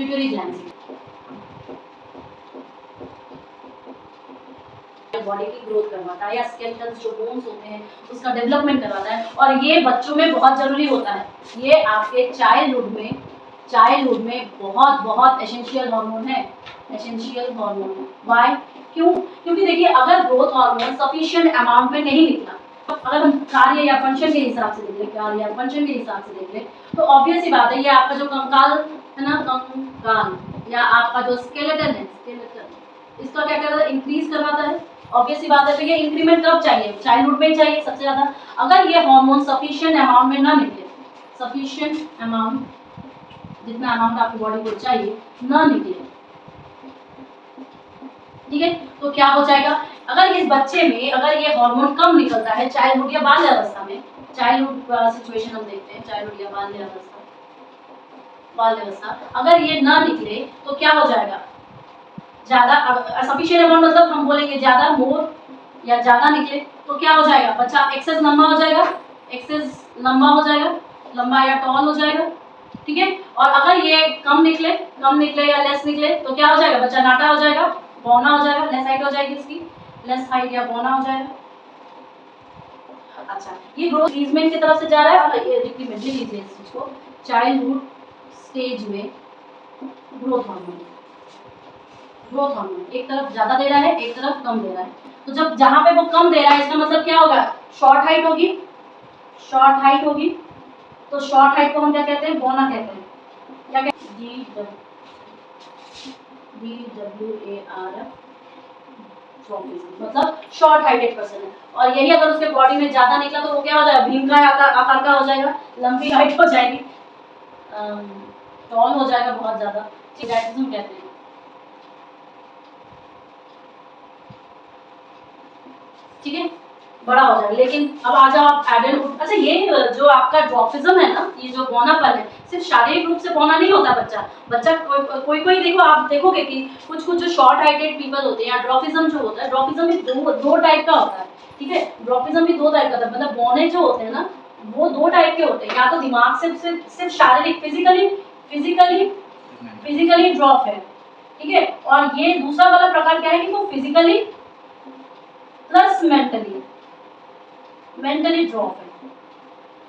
Pituitary gland से body की growth करवाता है, या स्केलेटल जो बोन्स होते हैं उसका डेवलपमेंट करवाता है, और ये बच्चों में बहुत जरूरी होता है। ये आपके चाइल्डहुड में बहुत बहुत एसेंशियल हार्मोन है, एसेंशियल हार्मोन। व्हाई? क्यों? क्योंकि देखिए अगर ग्रोथ हार्मोन सफिशिएंट अमाउंट में नहीं निकला, अगर हम कार्य या फंक्शन के हिसाब से देख लें तो ऑब्वियस ही बात है, ये आपका जो कंकाल है ना, कंकाल या आपका जो स्केलेटन है, इसका क्या करता है? इंक्रीज करवाता है। ऑब्वियस सी बात है, तो ये इंक्रीमेंट कब चाहिए? चाइल्डहुड में ही चाहिए सबसे ज्यादा। अगर ये हार्मोन सफिशिएंट अमाउंट में ना निकले, सफिशिएंट अमाउंट, जितना अमाउंट आपकी बॉडी को चाहिए ना निकले, ठीक है, तो क्या हो जाएगा? अगर इस बच्चे में अगर ये हार्मोन कम निकलता है चाइल्डहुड या बाल्यावस्था में, चाइल्डहुड सिचुएशन हम देखते हैं, चाइल्डहुड या बाल्यावस्था, अगर ये ना निकले तो क्या हो जाएगा? ज्यादा सफिशिएंट अमाउंट मतलब हम बोलेंगे ज्यादा, मोर या ज्यादा निकले तो क्या हो जाएगा? बच्चा एक्सेस लंबा हो जाएगा, लंबा या टॉल हो जाएगा, ठीक है। और अगर ये कम निकले या लेस निकले तो क्या हो जाएगा? बच्चा नाटा हो जाएगा, बौना हो जाएगा, लेस हाइट हो जाएगी इसकी, लेस हाइट या बौना हो जाएगा। अच्छा, ये ग्रोथ इंक्रीजमेंट की तरफ से जा रहा है, और ये डिक्रीमेंट लीजिए इस चीज को, चाइल्डहुड स्टेज में ग्रोथ हार्मोन एक तरफ ज्यादा दे रहा है, एक तरफ कम दे रहा है। तो जब जहां पे वो कम दे रहा है, इसका मतलब क्या होगा? शॉर्ट हाइट होगी, तो शॉर्ट हाइट को हम क्या कहते हैं? बौना कहते हैं। क्या कहते हैं? DWAR, मतलब शॉर्ट हाइटेड पर्सन है। और यही अगर उसके बॉडी में ज्यादा निकला तो वो क्या हो जाएगा? भीमकाय आकार का हो जाएगा, लंबी हाइट हो जाएगी, टॉल हो जाएगा बहुत ज्यादा, गिगाटिज्म कहते हैं, ठीक है, बड़ा हो जाएगा। लेकिन अब आ जाओ आप एडल्टहुड। अच्छा, ये जो आपका ड्वार्फिज्म है ना, ये जो बौनापन है, सिर्फ शारीरिक रूप से बौना नहीं होता बच्चा कोई देखो, आप देखोगे कि कुछ जो शॉर्ट हाइटेड पीपल होते हैं, या ड्वार्फिज्म जो होता है, ड्वार्फिज्म भी दो टाइप का होता है, ठीक है। ड्वार्फिज्म भी दो टाइप का होता है, मतलब बौने जो होते हैं ना, वो दो टाइप के होते हैं। या तो दिमाग से सिर्फ शारीरिक फिजिकली ड्रॉप है, ठीक है। और ये दूसरा वाला प्रकार क्या है कि वो फिजिकली प्लस मेंटली ड्रॉप है,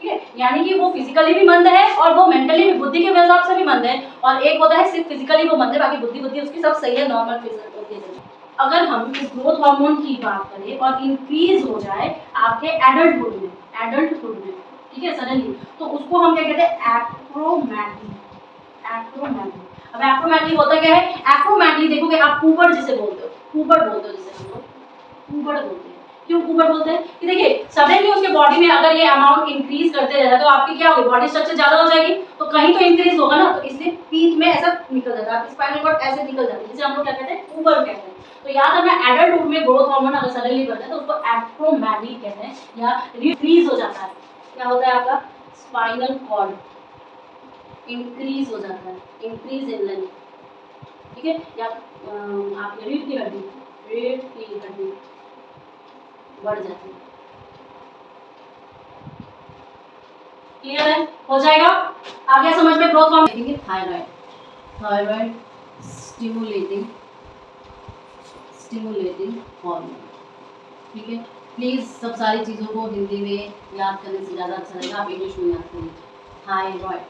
ठीक है। यानी कि वो फिजिकली भी मंद है और वो मेंटली भी, बुद्धि के हिसाब से भी मंद है। और एक होता है सिर्फ फिजिकली वो मंद है, बाकी बुद्धि उसकी सब सही है, नॉर्मल फिजिकल। अगर हम इस ग्रोथ हार्मोन की बात करें और इंक्रीज हो जाए आपके एडल्टहुड में, ठीक है, सडनली, तो उसको हम क्या कहते हैं? एक्रोमैगली। अब एक्रोमैगली होता क्या है? एक्रोमैगली देखोगे आप, कुबड़ जिसे बोलते हो, जिसे हम लोग कुबड़ बोलते हैं। क्यों कुबड़ बोलते हैं? कि देखिए सडनली उसके बॉडी में अगर ये अमाउंट इंक्रीज करते रहता है तो आपकी क्या होगी? बॉडी स्ट्रक्चर ज्यादा हो जाएगी, तो कहीं तो इंक्रीज होगा ना, तो इसलिए पीठ में ऐसा निकल जाता है, स्पाइनल कॉर्ड ऐसे निकल जाती है, जिसे हम लोग क्या कहते हैं? कुबड़ कहते हैं। तो याद रखना, एडल्टहुड में ग्रोथ हार्मोन अगर सडनली बढ़ता है तो उसको एक्रोमैगली कहते हैं, या इंक्रीज हो जाता है। क्या होता है? आपका स्पाइनल कॉर्ड इंक्रीज हो जाता है, इंक्रीज इन लेंथ, ठीक है। या आपकी रीढ़ की हड्डी बढ़ जाती है। क्लियर है? हो जाएगा? आ गया समझ में? ग्रोथ हार्मोन देखेंगे, थायराइड स्टिमुलेटिंग हार्मोन, ठीक है। प्लीज सब सारी चीजों को हिंदी में याद करने से ज्यादा अच्छा रहेगा, आप इंग्लिश में याद करिए। थायराइड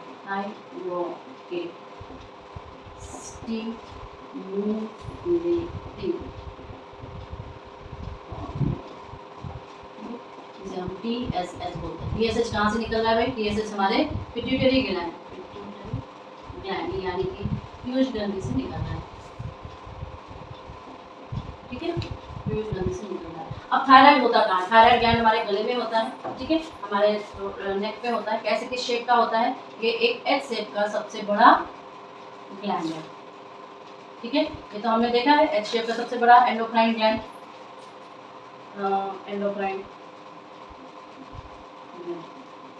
स्टिमुलेटिंग, जिसे हम TSH बोलते हैं। TSH कहाँ से निकल रहा है भाई? TSH हमारे पिट्यूटरी ग्लैंड यानी कि पीयूष ग्रंथि से निकल रहा है, ठीक है, पीयूष ग्रंथि से निकल रहा है। अब थायराइड होता कहाँ है? थायराइड ग्लैंड हमारे गले में होता है, ठीक है, हमारे नेक पे होता है। कैसे किस शेप का होता है? ये एक एच शेप का सबसे बड़ा ग्लैंड है, ठीक है। ये तो हमने देखा है, एच शेप का सबसे बड़ा एंडोक्राइन ग्लैंड,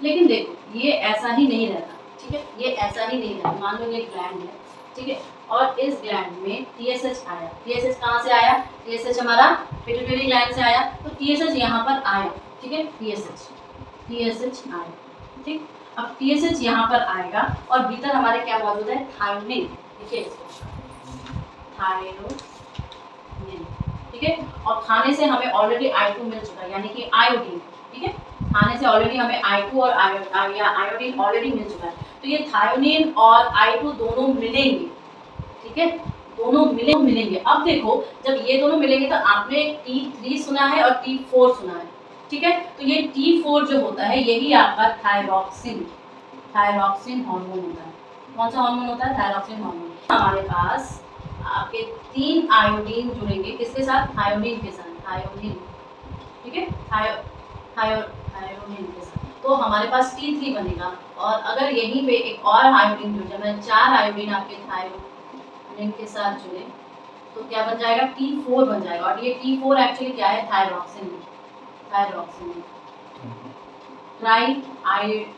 लेकिन देखो ये ऐसा ही नहीं रहता, ठीक है, ये ऐसा ही नहीं रहता। मान लो ये ग्लैंड है, ठीक है, और इस ग्लैंड में TSH आया। TSH कहाँ से आया? TSH हमारा पिट्यूटरी ग्लैंड से आया, तो TSH यहाँ पर आया, ठीक है, TSH आया, ठीक। अब TSH यहाँ पर आएगा और भीतर हमारे क्या मौजूद है? थायमिन। देखिए इसको थायरोनिन, ठीक है। और खाने से हमें ऑलरेडी I2 मिल चुका है, यानी कि आयोडीन, ठीक है। खाने से ऑलरेडी हमें I2 और आयोडीन ऑलरेडी मिल चुका है। तो ये थायोनिन और I2 दोनों मिलेंगे, ठीक है, दोनों मिलेंगे। अब देखो जब ये दोनों मिलेंगे तो आपने T3 सुना है और T4 सुना है, ठीक है। तो ये T4 जो होता है यही आपका थायरॉक्सिन हार्मोन होता है। कौन सा हार्मोन होता है? Thyroxine hormone. हमारे पास आपके 3 आयोडीन जुड़ेंगे, किसके साथ? थायोनिन के साथ, थायोनिन, ठीक है, थायोनिन के साथ। तो हमारे पास T3 बनेगा। और अगर यहीं पे एक और आयोडीन जुड़ जाए, 4 आयोडीन आपके थायोनिन के साथ जुड़े तो क्या बन जाएगा? T4 बन जाएगा। और ये T4 एक्चुअली क्या है? Thyroxine, triiodothyronine.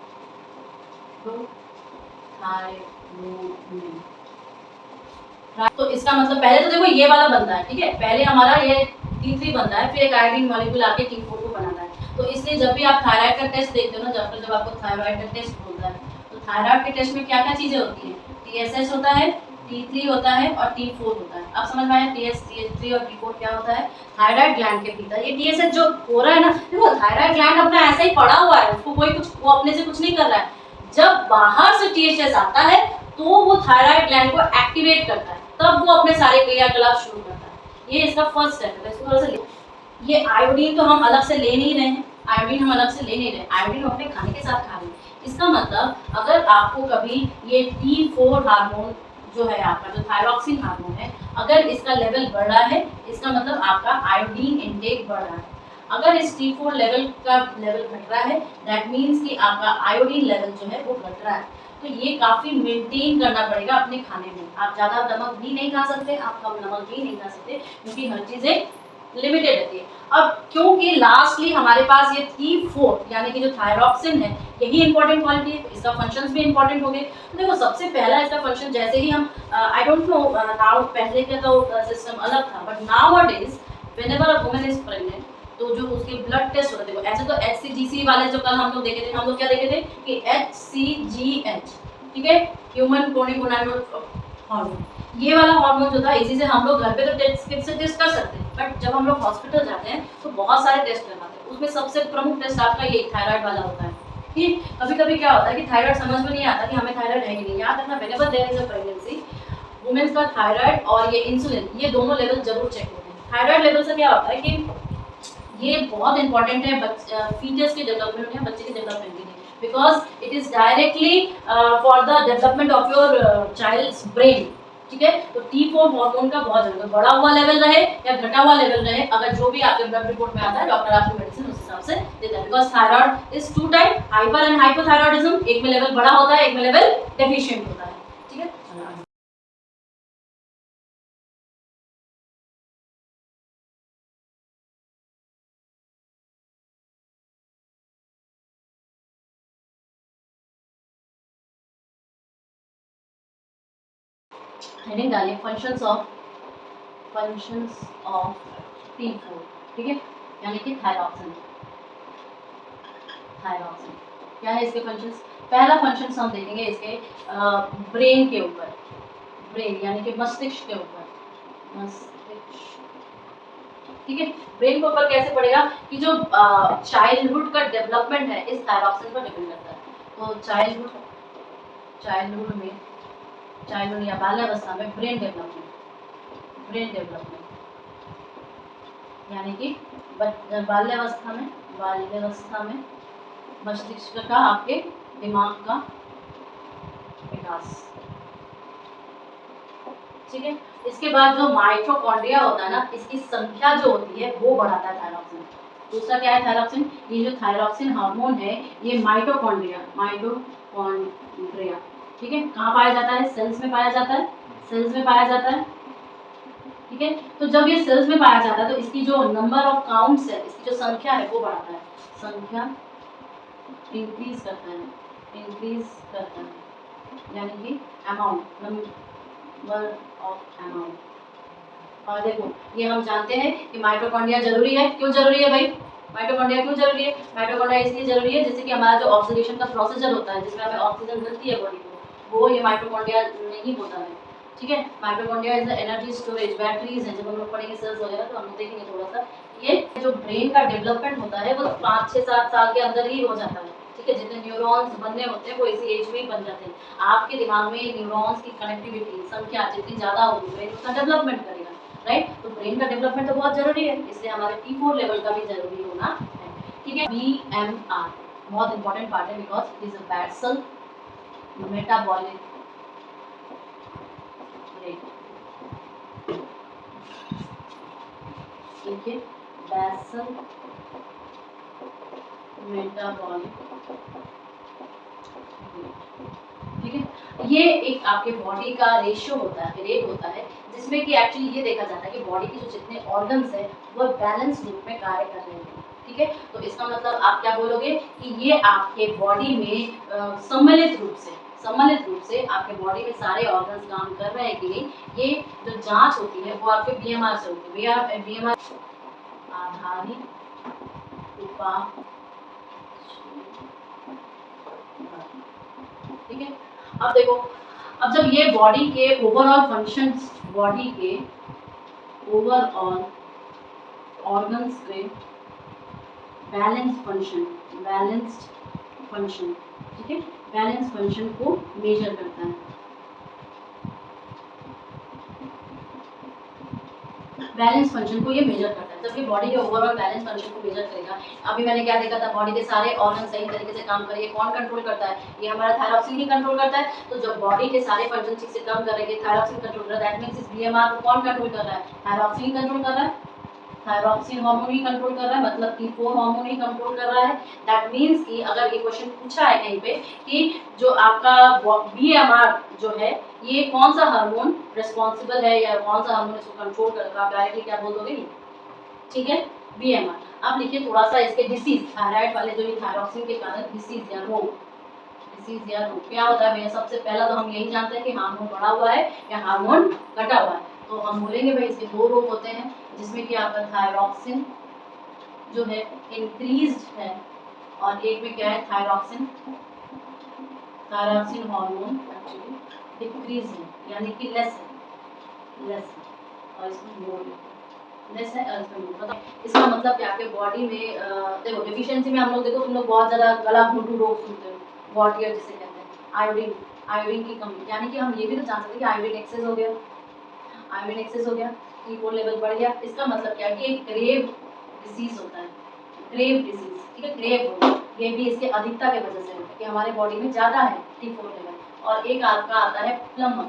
तो इसका मतलब पहले तो देखो ये वाला बनता है, ठीक है, पहले हमारा ये T3 बनता है, फिर एक आयोडीन मॉलिक्यूल आके T4 को बनाता है। तो इसलिए जब भी आप थायराइड का टेस्ट देखते हो ना, जब आपको थायराइड का टेस्ट होता है तो थायराइड के टेस्ट में क्या क्या चीजें होती हैं? TSH होता है, T3 होता है और T4 होता है। अब समझ में आया TS3 और T4 क्या होता है? थायराइड ग्लैंड के भीतर ये TSH जो हो रहा है ना, देखो थायराइड ग्लैंड अपना ऐसा ही पड़ा हुआ है, उसको कोई कुछ वो अपने से कुछ नहीं कर रहा है। जब बाहर से TSH आता है तो वो थायराइड ग्लैंड को एक्टिवेट करता है, तब वो अपने सारे क्रियाकलाप शुरू करता है। ये इसका फर्स्ट स्टेप है। इसको थोड़ा सा ये आयोडीन तो हम अलग से ले नहीं रहे हैं, आयोडीन हम अपने खाने के साथ खा रहे हैं। इसका मतलब अगर आपको कभी ये T4 हार्मोन जो है आपका, जो थायरॉक्सिन हार्मोन है, अगर इसका लेवल बढ़ रहा है, इसका मतलब आपका आयोडीन इनटेक बढ़ रहा है। अगर इस T4 लेवल घट रहा है, दैट मीन्स कि आपका आयोडीन लेवल जो है वो घट रहा है। तो ये काफ़ी मेंटेन करना पड़ेगा अपने खाने में। आप ज़्यादा नमक भी नहीं खा सकते, आप कम नमक भी नहीं खा सकते, क्योंकि हर चीज़ें लिमिटेड रहती है। अब क्योंकि लास्टली हमारे पास ये T4 यानी कि जो थायरॉक्सिन है, यही इंपॉर्टेंट क्वालिटी है, इसका फंक्शंस भी इंपॉर्टेंट हो गए। तो देखो सबसे पहला इसका फंक्शन, जैसे ही हम आई डोंट नो नाउ, पहले का तो सिस्टम अलग था, but now a days whenever a woman is pregnant तो जो उसके ब्लड टेस्ट होते थे, ऐसे तो HCGC वाले जो कल हम लोग देखे थे, हम लोग क्या देखे थे कि HCGH, ठीक है, ह्यूमन गोनाडोट्रोपिक हार्मोन, ये वाला हार्मोन जो था, इसी से हम लोग घर पे तो टेस्ट से टेस्ट कर सकते हैं, बट जब हम लोग हॉस्पिटल जाते हैं तो बहुत सारे टेस्ट करवाते हैं। उसमें सबसे प्रमुख टेस्ट आपका ये थायराइड वाला होता है। ठीक, कभी कभी क्या होता है कि थायराइड समझ में नहीं आता कि हमें थायराइड है कि नहीं। याद रखना, whenever there is a pregnancy, women's का थायराइड और ये इंसुलिन, ये दोनों लेवल जरूर चेक होते हैं। थायराइड लेवल से क्या होता है कि ये बहुत इंपॉर्टेंट है फीचर्स के डेवलपमेंट में, बच्चे के डेवलपमेंट के लिए, because it is directly for the development of your child's brain. ठीक है, तो T4 हार्मोन का बहुत जरूरत है, बढ़ा हुआ लेवल रहे या घटा हुआ लेवल रहे, अगर जो भी आपके ब्लड रिपोर्ट में आता है, डॉक्टर आपको मेडिसिन उस हिसाब से देता है। Because thyroid is two type, hyper and hypothyroidism, एक में लेवल बढ़ा होता है, एक में लेवल डेफिशिएंट होता है। ठीक है, हेडिंग डालिए फंक्शंस ऑफ T4, ठीक है, यानी कि थायरॉक्सिन। क्या है इसके फंक्शंस? पहला फंक्शन हम देखेंगे इसके ब्रेन के ऊपर, ब्रेन यानी कि मस्तिष्क के ऊपर, मस्तिष्क, ठीक है। ब्रेन के ऊपर कैसे पड़ेगा कि जो चाइल्डहुड का डेवलपमेंट है इस थायरॉक्सिन पर डिपेंड करता है। तो चाइल्डहुड या बाल्यावस्था में ब्रेन डेवलपमेंट यानी कि बाल्यावस्था में मस्तिष्क का, आपके दिमाग का विकास, ठीक है। इसके बाद जो माइटोकॉन्ड्रिया होता है ना, इसकी संख्या जो होती है वो बढ़ाता है थायरॉक्सिन। दूसरा क्या है थायरॉक्सिन? ये जो थायरॉक्सिन हार्मोन है ये माइटोकॉन्ड्रिया, ठीक है, कहाँ पाया जाता है? सेल्स में पाया जाता है, ठीक है। तो जब ये सेल्स में पाया जाता है तो इसकी जो नंबर ऑफ काउंट्स है, इसकी जो संख्या है वो बढ़ाता है, संख्या इंक्रीज करता है, यानी कि अमाउंट, नंबर ऑफ अमाउंट। और देखो ये हम जानते हैं कि माइटोकॉन्ड्रिया जरूरी है। क्यों जरूरी है भाई? माइटोकॉन्ड्रिया क्यों जरूरी है? माइटोकॉन्ड्रिया इसलिए जरूरी है जैसे कि हमारा जो ऑक्सीडेशन का प्रोसीजर होता है, जिसमें हमें ऑक्सीजन मिलती है बॉडी को, वो ये माइटोकॉन्ड्रिया में ही होता है, ठीक है। Mitochondria is the energy storage, batteries हैं, जब हम लोग पढ़ेंगे सेल्स वगैरह तो हम लोग देखेंगे थोड़ा सा। ये जो ब्रेन का डेवलपमेंट होता है वो 5, 6, 7 साल के अंदर ही हो जाता है, ठीक है। जितने न्यूरॉन्स बनने होते हैं वो इसी एज में ही बन जाते हैं। आपके दिमाग में न्यूरॉन्स की कनेक्टिविटी संख्या जितनी ज़्यादा होगी ब्रेन उसका डेवलपमेंट करेगा, राइट। तो ब्रेन का डेवलपमेंट तो बहुत ज़रूरी है, इसलिए हमारे T4 लेवल का भी ज़रूरी होना है, ठीक है। BMR बहुत इंपॉर्टेंट पार्ट है because it is a basal metabolic rate, ठीक है। बेसल मेटाबॉलिक, ठीक है। ये एक आपके बॉडी का रेशियो होता है, रेट होता है, जिसमें कि एक्चुअली ये देखा जाता है कि बॉडी के जो जितने ऑर्गन्स हैं वो बैलेंस रूप में कार्य कर रहे हैं, ठीक है। तो इसका मतलब आप क्या बोलोगे कि ये आपके बॉडी में सम्मिलित रूप से आपके बॉडी में सारे ऑर्गन्स काम कर रहे हैं कि नहीं, ये जो जांच होती है वो आपके BMR से होती है। BMR आधारित उपाय, ठीक है। अब देखो, अब जब ये बॉडी के ओवरऑल फंक्शंस, बॉडी के ओवरऑल ऑर्गन्स के बैलेंस्ड फंक्शन, ठीक है, बैलेंस फंक्शन को मेजर करता है। बैलेंस फंक्शन को ये मेजर करता है, जब ये बॉडी के ओवरऑल बैलेंस फंक्शन को मेजर करेगा। अभी मैंने क्या देखा था, बॉडी के सारे ऑर्गन सही तरीके से काम करेंगे, कौन कंट्रोल करता है, ये हमारा थायरॉक्सिन ही कंट्रोल करता है। तो जब बॉडी के सारे फंक्शन ठीक से काम करेंगे, थायरॉक्सिन कंट्रोल कर रहा है, दैट मींस इस BMR को कौन कंट्रोल कर रहा है, थायरॉक्सिन ही कंट्रोल कर रहा है, थायरॉक्सिन हार्मोन ही कंट्रोल कर रहा है, मतलब T4 हार्मोन ही कंट्रोल कर रहा है। दैट मींस कि अगर ये क्वेश्चन पूछा है कहीं पे कि जो आपका BMR जो है ये कौन सा हार्मोन रिस्पॉन्सिबल है या कौन सा हार्मोन इसको कंट्रोल कर रहा है, डायरेक्टली क्या बोल दोगे, ठीक है, BMR। अब लिखिए थोड़ा सा इसके डिसीज, थायराइड वाले जो ये थायरॉक्सिन के कारण डिसीज या रोग, डिसीज या रोग क्या होता है भैया। सबसे पहला तो हम यही जानते हैं कि हार्मोन बढ़ा हुआ है या हार्मोन घटा हुआ है। तो हम बोलेंगे भाई इसके 2 रोग होते हैं, जिसमें कि आपका थायरॉक्सिन जो है इंक्रीज्ड है और एक में क्या है थायरॉक्सिन हार्मोन एक्चुअली डिक्रीज है, यानी कि लेस है, और इसमें मोर लेस है और इसमें मोर। इसका मतलब कि आपके बॉडी में देखो डिफिशियंसी में हम लोग, देखो तुम लोग बहुत ज़्यादा गला घोटू रोग सुनते हो, वॉटियर जिसे कहते हैं, आयोडीन की कमी, यानी कि हम ये भी तो जान सकते हैं कि आयोडीन एक्सेस हो गया, T4 लेवल बढ़ गया। इसका मतलब क्या है कि एक ग्रेव डिसीज होता है, ग्रेव डिसीज, ठीक है, ग्रेव, ये भी इसके अधिकता की वजह से होता है कि हमारे बॉडी में ज़्यादा है T4 लेवल। और एक आपका आता है प्लमर,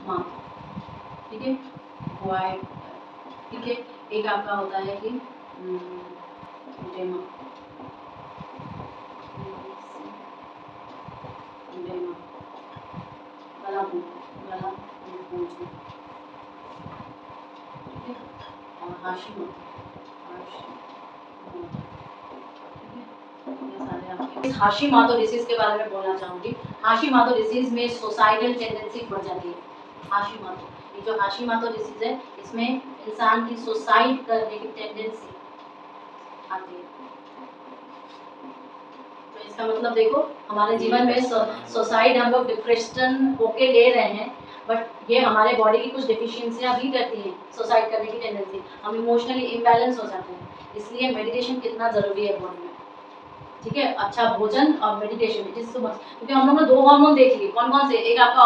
हाँ, ठीक है, वाइट, ठीक है। एक आपका होता है कि डेमा, गला ठीक है, और हाशिमोतो डिसीज के बारे में बोलना चाहूँगी। हाशिमोतो डिसीज में सुसाइडल टेंडेंसी बढ़ जाती है। हाशिमोतो, ये जो हाशिमोतो डिसीज है इसमें इंसान की सुसाइड करने की टेंडेंसी आती है। तो इसका मतलब देखो हमारे जीवन में सुसाइड हम लोग डिप्रेशन होके ले रहे हैं, बट ये हमारे बॉडी की कुछ डिफिशियंसियाँ भी करती हैं सुसाइड करने की टेंडेंसी, हम इमोशनली इम्बैलेंस हो जाते हैं। इसलिए मेडिटेशन कितना ज़रूरी है बॉडी में, ठीक है। अच्छा भोजन और मेडिटेशन, क्योंकि हम लोग ने 2 हार्मोन देख लिए, कौन कौन से, एक आपका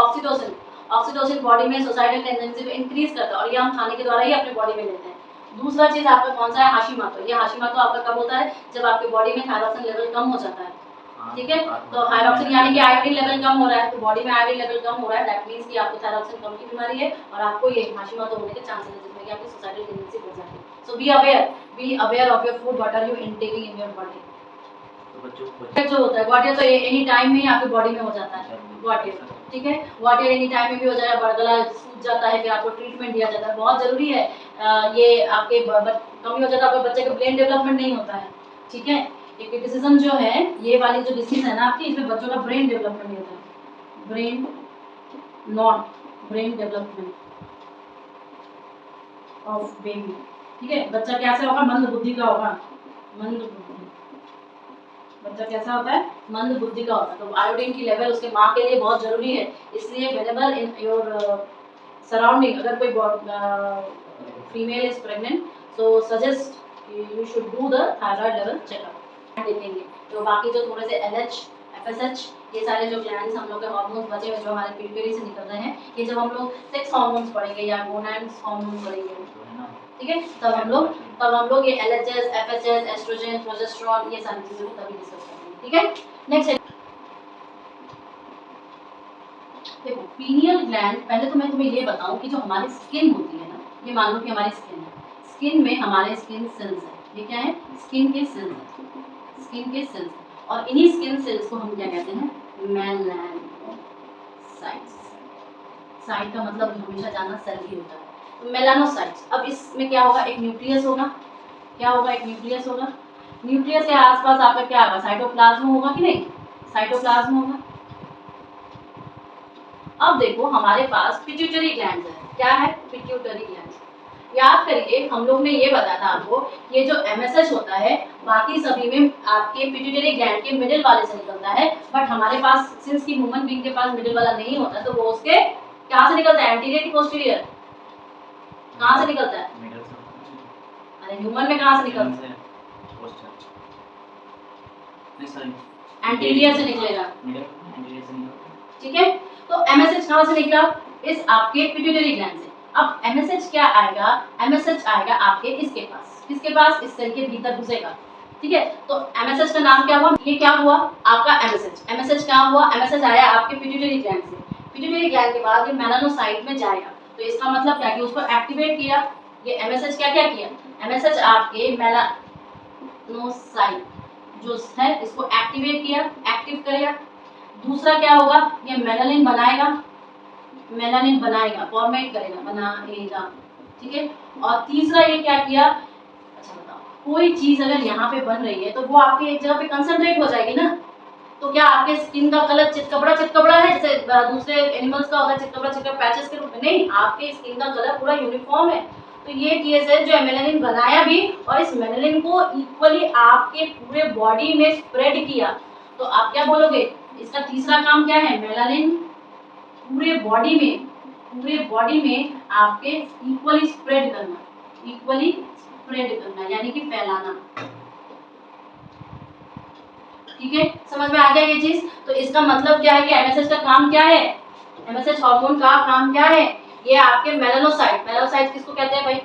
ऑक्सीटोसिन बॉडी में सुसाइडल टेंडेंसी को इंक्रीज करता है और ये हम खाने के द्वारा ही अपने बॉडी में लेते हैं। दूसरा चीज आपका कौन सा है, हाशिमोतो। ये हाशिमोतो आपका कब होता है, जब आपके बॉडी में थायरॉक्सिन लेवल कम हो जाता है, ठीक है। तो थायरॉक्सिन यानी कि आयोडीन लेवल कम हो रहा है, तो बॉडी में आयोडीन लेवल कम हो रहा है, दैट मींस कि आपको थायरॉक्सिन कम की बीमारी है और आपको ये हाशिमोतो होने के चांसेस है, जिसमें कि आपकी सुसाइडल टेंडेंसी बढ़ जाती है। So be aware of your food, what are you intaking in your body. जो होता है ग्वाटियर तो एनी टाइम में ही आपकी बॉडी में हो जाता है ग्वाटियर, ठीक है। ग्वाटियर एनी टाइम में भी हो जाएगा, गला सूज जाता है, फिर आपको ट्रीटमेंट दिया जाता है, बहुत ज़रूरी है। ये आपके कमी हो जाता है, आपके बच्चे का ब्रेन डेवलपमेंट नहीं होता है, ठीक है। ये क्रिटिसिज्म जो है, ये वाली जो डिसीज है ना आपकी, इसमें बच्चों का ब्रेन डेवलपमेंट नहीं होता है, ब्रेन डेवलपमेंट ऑफ बेबी, ठीक है। बच्चा कैसे होगा, मंद बुद्धि का होगा, मंद बुद्धि, बच्चा कैसा होता है, मंद बुद्धि का होता है। तो आयोडीन की लेवल उसके माँ के लिए बहुत जरूरी है, इसलिए व्हेनेवर इन योर सराउंडिंग अगर कोई female is pregnant so suggest you should do the thyroid level checkup. देखेंगे तो बाकी जो थोड़े से LH FSH ये सारे जो ग्लैंड्स हम लोग के हार्मोन्स बचे हुए जो हमारे पिट्यूटरी से निकल रहे हैं, ये जब हम लोग सेक्स हार्मोन्स पढ़ेंगे या गोनाड्स हार्मोन पढ़ेंगे, ठीक है, तब हम लोग ये LHS FSH एस्ट्रोजन प्रोजेस्टेरोन ये सारी चीजें को तभी डिस्कस करेंगे, ठीक है। नेक्स्ट देखो पीनियल ग्लैंड, पहले तो मैं तुम्हें ये बताऊं कि जो हमारी स्किन होती है ना, ये मान लो कि हमारी स्किन है, स्किन में हमारे स्किन सेल्स है, ये क्या है, स्किन के सेल्स है, स्किन के सेल्स, और इन्हीं स्किन सेल्स को हम क्या कहते हैं, मेलानोसाइट्स। साइट का मतलब हमेशा जानना सेल ही होता है, तो मेलानोसाइट्स। अब इसमें क्या होगा, एक न्यूक्लियस होगा, क्या होगा, एक न्यूक्लियस होगा, न्यूक्लियस के आसपास आपका क्या होगा, साइटोप्लाज्म होगा कि नहीं, साइटोप्लाज्म होगा। अब देखो हमारे पास पिट्यूटरी ग्लैंड है, क्या है, पिट्यूटरी ग्लैंड। याद करिए हम लोग ने ये बताया था आपको, ये जो MSH होता है बाकी सभी में आपके पिट्यूटरी ग्लैंड के मिडिल वाले से निकलता है, बट हमारे पास सिंस की ह्यूमन बीइंग के पास मिडिल वाला नहीं होता, तो वो उसके कहाँ से निकलता है, एंटीरियर की पोस्टीरियर, कहाँ से निकलता है, अरे ह्यूमन में कहाँ से निकलता है, एंटीरियर से निकलेगा, ठीक है। तो MSH कहाँ से निकला, इस आपके पिट्यूटरी ग्लैंड से। अब MSH क्या आएगा, MSH आएगा आपके इसके पास, किसके पास, इस सेल के भीतर घुसेगा, ठीक है। तो MSH का नाम क्या हुआ, ये क्या हुआ आपका MSH क्या हुआ, MSH आया आपके पिट्यूटरी ग्लैंड से, पिट्यूटरी ग्लैंड के बाद ये मेलानोसाइट में जाएगा, तो इसका मतलब क्या कि उसको एक्टिवेट किया, ये MSH क्या क्या किया, MSH आपके मेलानोसाइट जो है इसको एक्टिवेट किया, एक्टिव करेगा। दूसरा क्या होगा, ये मेलानिन बनाएगा, मेलानिन बनाएगा, फॉर्मेट करेगा, बनाएगा, ठीक है। और तीसरा ये क्या किया, अच्छा बताओ, कोई चीज अगर यहाँ पे बन रही है तो वो आपके एक जगह पे कंसंट्रेट हो जाएगी ना, तो क्या आपके स्किन का कलर चितकबरा है जैसे दूसरे एनिमल्स का होता है चितकबरा पैचेस के रूप में, नहीं, आपके स्किन का कलर पूरा यूनिफॉर्म है। तो ये केस है जो मेलानिन बनाया भी और इस मेलानिन को इक्वली आपके पूरे बॉडी में स्प्रेड किया, तो आप क्या बोलोगे, इसका तीसरा काम क्या है, मेलानिन पूरे बॉडी में आपके इक्वली स्प्रेड करना, यानी कि फैलाना, ठीक है, समझ में आ गया ये चीज। तो इसका मतलब क्या है कि MSH का काम क्या है, MSH हार्मोन का काम क्या है, ये आपके मेलानोसाइट किसको कहते हैं भाई,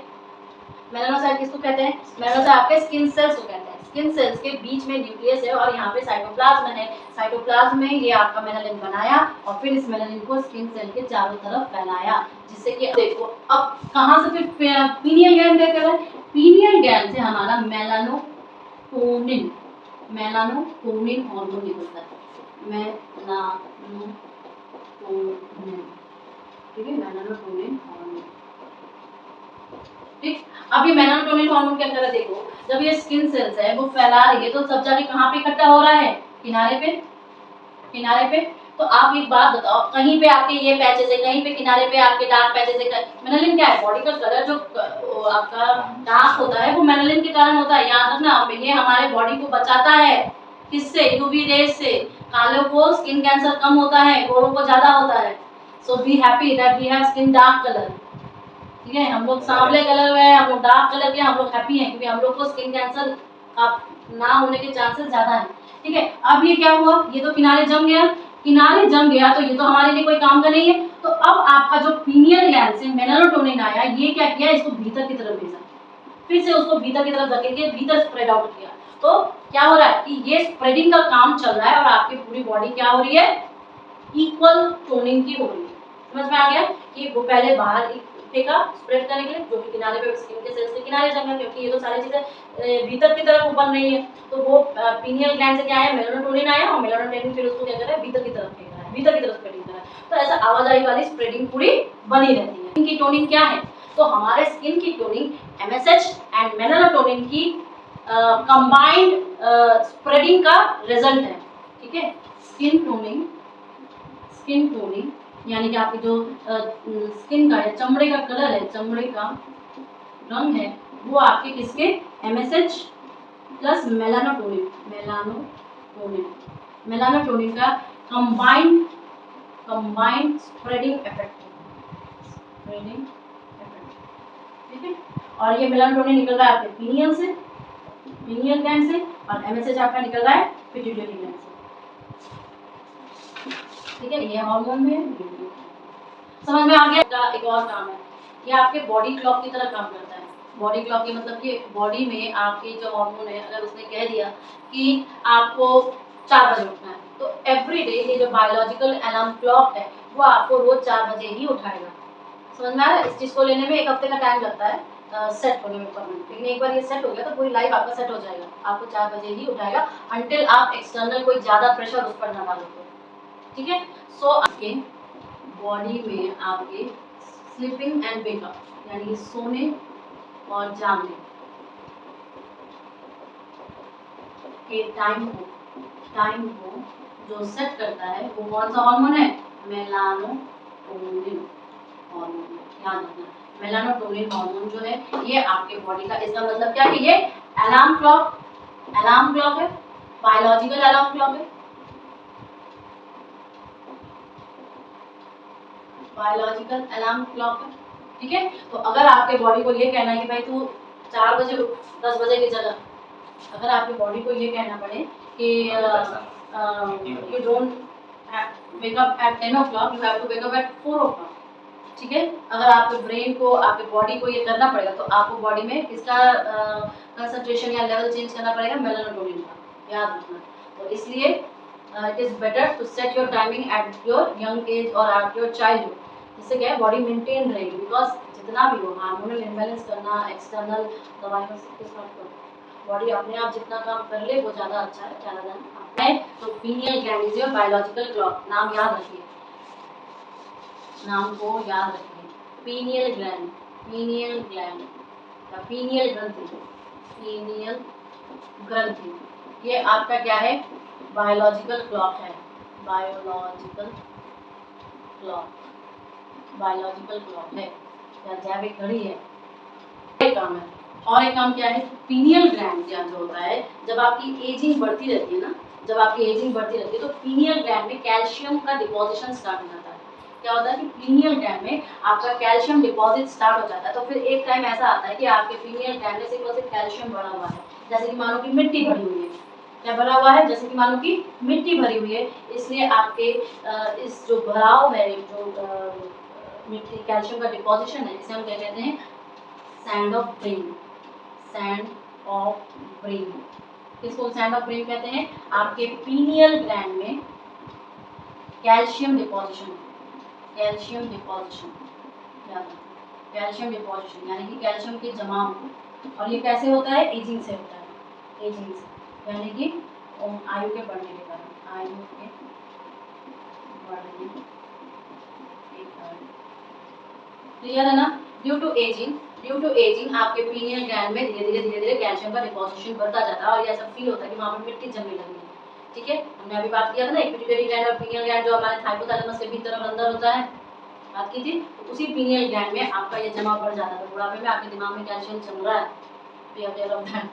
मेलानोसाइट किसको कहते हैं, मेलानोसाइट आपके स्किन सेल्स को कहते हैं, स्किन सेल्स के बीच में न्यूक्लियस है और यहाँ पे साइटोप्लाज्म है, साइटोप्लाज्म में ये आपका मेलानिन बनाया और फिर इस मेलानिन को स्किन सेल के चारों तरफ फैलाया, जिससे कि देखो अब कहाँ से फिर पीनियल ग्लैंड देखेगा, पीनियल ग्लैंड से हमारा मेलानोटोनिन हार्मोन निकलता है, मेलानोटोनिन, ठीक है, मेलानोटोनिन हार्मोन, ठीक। अब ये मेलानोटोनिन हार्मोन क्या कर रहा है, देखो जब ये स्किन सेल्स है वो फैला रही है तो सब जाके कहाँ पे इकट्ठा हो रहा है, किनारे पे। तो आप एक बात बताओ, कहीं पे आपके ये पैचेस है, कहीं पे किनारे पे आपके डार्क पैचेस है, मेलानिन क्या है, बॉडी का कलर जो आपका डार्क होता है वो मेलानिन के कारण होता है, याद रखना, ये हमारे बॉडी को बचाता है, किससे, यूवी रेज से, कालों को स्किन कैंसर कम होता है, गोरों को ज्यादा होता है, so be happy that we have skin dark colour, ठीक है, हम लोग सांवले कलर में, हम लोग डार्क कलर के, हम लोग हैप्पी हैं क्योंकि हम लोग को स्किन कैंसर ना होने के चांसेस ज्यादा हैं, ठीक है। अब ये क्या हुआ, ये तो किनारे जम गया तो ये तो हमारे लिए कोई काम का नहीं है, तो अब आपका जो पीनियल ग्लैंड से मेलानोटोनिन आया, ये क्या किया, इसको भीतर की तरफ भेजा, फिर से उसको भीतर की तरफ धकेल के भीतर स्प्रेड आउट किया, तो क्या हो रहा है कि ये स्प्रेडिंग का काम चल रहा है और आपकी पूरी बॉडी क्या हो रही है, इक्वल टोनिंग की हो रही है, समझ में आ गया कि वो पहले बाहर फेंका स्प्रेड करने के लिए, जो कि किनारे पे स्किन के सेल्स के किनारे जम गया, क्योंकि ये तो सारी चीजें भीतर की तरफ बन रही है, तो वो पीनियल ग्लैंड से क्या आया, मेलानोटोनिन आया और मेलानोटोनिन फिर उसको क्या कर रहा है, भीतर की तरफ फेंक रहा है, भीतर की तरफ स्प्रेडिंग कर रहा है, तो ऐसा आवाजाही वाली स्प्रेडिंग पूरी बनी रहती है। इनकी टोनिंग क्या है, तो हमारे स्किन की टोनिंग MSH एंड मेलानोटोनिन की कंबाइंड स्प्रेडिंग का रिजल्ट है, ठीक है। स्किन टोनिंग यानी कि आपकी जो स्किन का है, चमड़े का कलर है, चमड़े का रंग है, वो आपके किसके, MSH प्लस मेलानोटोनिन मेलानोटोनिन का कंबाइंड स्प्रेडिंग इफेक्ट, ठीक है। और ये मेलानोटोनिन निकल रहा है आपके पीनियल से, पीनियल ग्लैंड से, और एमएसएच आपका निकल रहा है पिट्यूटरी ग्लैंड से, ठीक है। ये हार्मोन में समझ में आ गया। एक और काम है, ये आपके बॉडी क्लॉक की तरह काम करता है। बॉडी क्लॉक के मतलब कि बॉडी में आपके जो हार्मोन है, अगर उसने कह दिया कि आपको 4 बजे उठना है, तो एवरी डे ये जो बायोलॉजिकल अलार्म क्लॉक है वो आपको रोज 4 बजे ही उठाएगा। समझ में आ रहा है। इस चीज़ को लेने में 1 हफ्ते का टाइम लगता है, सेट होने में परमानेंट, लेकिन एक बार ये सेट हो गया तो पूरी लाइफ आपका सेट हो जाएगा, आपको 4 बजे ही उठाएगा अंटिल आप एक्सटर्नल कोई ज़्यादा प्रेशर उस पर ना डालो तो, ठीक है। सो आपके बॉडी में आपके स्लीपिंग एंड वेकअप यानी सोने और जागने के टाइम को जो सेट करता है वो कौन सा हार्मोन है? मेलानोटोनिन हार्मोन। ध्यान रखना, मेलानोटोनिन हार्मोन जो है ये आपके बॉडी का, इसका मतलब क्या है, ये अलार्म क्लॉक है, बायोलॉजिकल अलार्म क्लॉक है, बायोलॉजिकल अलार्म क्लॉक है, ठीक है। तो अगर आपके बॉडी को ये कहना है कि भाई तू 4 बजे उठ 10 बजे की जगह, अगर आपकी बॉडी को ये कहना पड़े कि you don't wake up at 10 o'clock, you have to wake up at 4 o'clock, ठीक है। अगर आपके ब्रेन को, आपके बॉडी को ये करना पड़ेगा तो आपको बॉडी में किसका कंसंट्रेशन या लेवल चेंज करना पड़ेगा? मेलानोटोनिन का, याद रखना। तो इसलिए it is better to set your timing at your young age और एट योर चाइल्डहुड, जिससे क्या है बॉडी मेंटेन रहेगी। बिकॉज जितना भी हो हार्मोनल इम्बैलेंस करना, एक्सटर्नल दवाइयों से किस बात को, बॉडी अपने आप जितना काम कर ले वो ज़्यादा अच्छा है, ज़्यादा ज़्यादा है। तो pineal gland is your biological clock, नाम याद रखिए, नाम को याद रखिए, पीनियल ग्लैंड, पीनियल ग्लैंड या पीनियल ग्रंथि, पीनियल ग्रंथि, ये आपका क्या है? बायोलॉजिकल क्लॉक है, बायोलॉजिकल क्लॉक है या जैविक घड़ी है। एक काम है, और एक काम क्या है? पीनियल ग्लैंड जो होता है, जब आपकी एजिंग बढ़ती रहती है ना, जब आपकी एजिंग बढ़ती रहती है तो पीनियल ग्लैंड में कैल्शियम का डिपोजिशन स्टार्ट हो जाता है। क्या होता है कि पीनियल ग्लैंड में आपका कैल्शियम डिपॉजिट स्टार्ट हो जाता है। तो फिर एक टाइम ऐसा आता है कि आपके पीनियल ग्लैंड में सिर्फ और सिर्फ कैल्शियम भरा हुआ है, जैसे कि मानो कि मिट्टी भरी हुई है। क्या भरा हुआ है? जैसे कि मानो कि मिट्टी भरी हुई है। इसलिए आपके इस जो भराव है, जो मिट्टी कैल्शियम का डिपोजिशन है, इसे हम क्या कहते हैं? Sand of brain, sand of brain. किसको सैंड ऑफ ब्रेन कहते हैं? आपके पीनियल ग्लैंड में calcium deposition, calcium deposition, calcium deposition यानी कि कैल्शियम के जमाव। और ये कैसे होता है? एजिंग से होता है, एजिंग से, यानी कि आयु के बढ़ने के कारण, आयु के बढ़ने के कारण। क्लियर है ना? ड्यू टू एजिंग आपके पीनियल ग्लैंड में धीरे धीरे कैल्शियम का डिपोजिशन बढ़ता जाता है और ये ऐसा फील होता है कि वहाँ पर मिट्टी जमने लगी है, ठीक है। हमने अभी बात किया था ना, पिट्यूटरी ग्लैंड और पीनियल ग्लैंड जो हमारे हाइपोथैलेमस के भीतर और अंदर होता है, बात की थी। तो उसी पीनियल ग्लैंड में आपका ये जमा बढ़ जाता है। तो बुढ़ापे में आपके दिमाग में कैल्शियम जम रहा है, बी अवेयर ऑफ दैट।